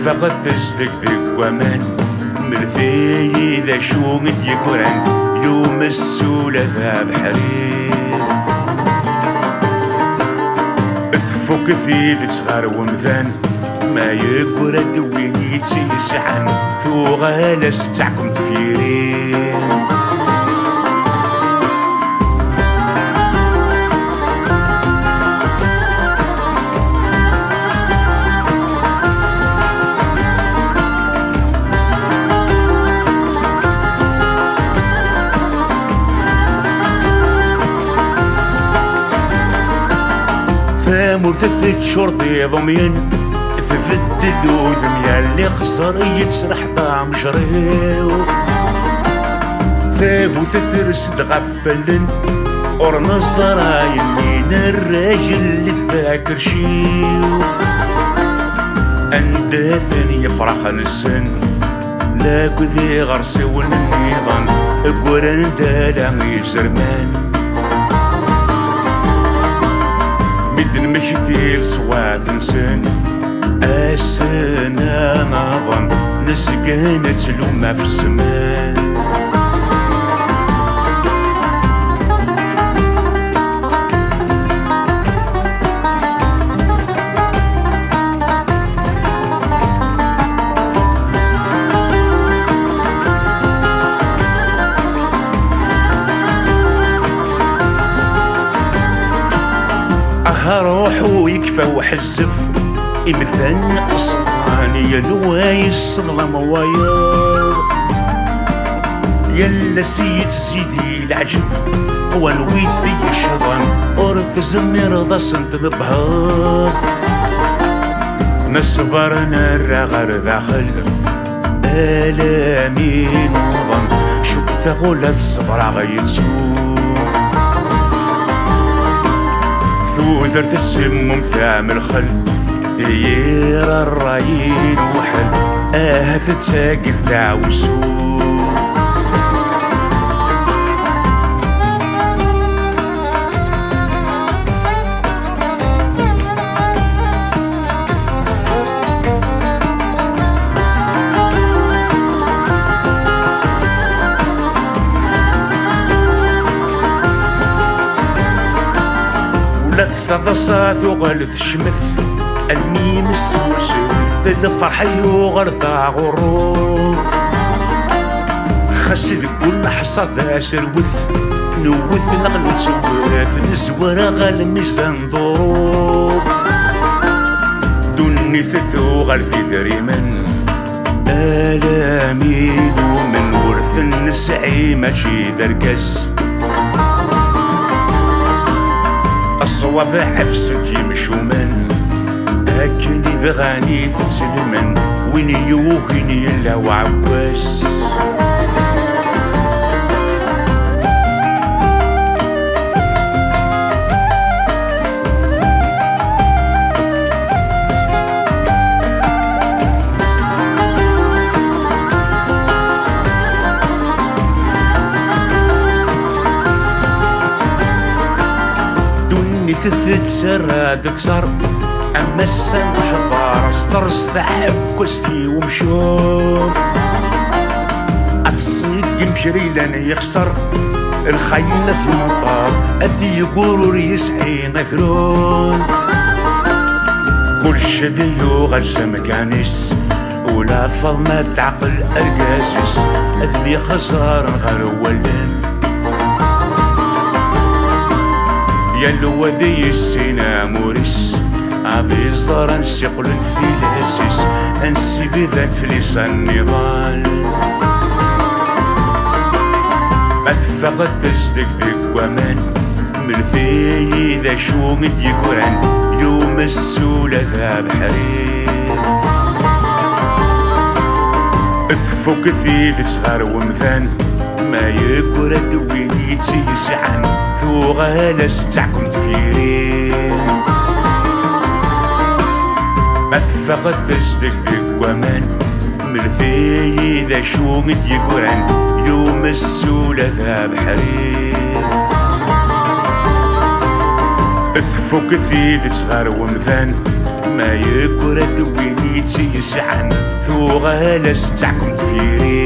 فقط تصدق ذيك ومان مرثي ذا شو قد يقرن يوم السولة ذا بحرير فوق ثيد صغار ومذان ما يقرد وين يتسعن ثو غالس تعكم تفيرين مرتفد شرطي ضمين ثفد اللود اللي خسر يتسرح ضام جريو ثاب وثثرس تغفلن ورنا الزراين من الراجل اللي فاكر شيو انداثن يفرح السن لا كذي غرسي والنظام قران دالا يزرمان بدن مشتيل سواد نسن السنة نظن نسقنا تلومة في الزمان روح ويكفى وحزف إمثال أصلاني يلواي الصدلة مواير يلا سيد سيدي العجب والويثي الشيطان أرث زمير ذا سند البهار نصبرنا الرغر داخل آلامي نظن شكت غلت الصبر غيتسوق ثوثرت السمم ثام الخل دير الرايين وحل تتساقف دعوسو لا تصدصات وغلت الشمث الميم السوسو الفرحة يغرثا غروب خسد كل حصة ذا سروث نوث نغلو تسوث نزورة غال ميزان ضروب دوني ثثو غال في ذريمن آلامين ومن ورث النسعي ماشي ذرقس الصوافع عفسك يمشومن أكني بغاني تسلمن وين يوهني يلا وعواس دوني ثثت سراد كسر أما السن حضار استرس ثعب كسي ومشوم الصيد مشري لن يخسر الخيل في المطار أدي يقولوا يسعي غفرون كل شديو غرس مكانيس ولا فضمة تعقل أرقاسس أذلي خسار غرولن يلو وذي السينا موريس أبي زران سيقل في الأسيس أنسي بذات في لسان النضال أثفق تصدق ذيك ومان مرثي ذا شو قد يقرن يوم السولة ذا بحرير أثفق ثيد صغار ومثان ما يقرد وين يتسعن ثو غالس تعكم تفيرين أثفق تصدق ذيك ومان مرثي ذا شو قد يقرن يوم السولة ذا بحرير أثفق ثيد صغار ومثان ما يكرد وين يسعن ثو غالس تاعكم كفيري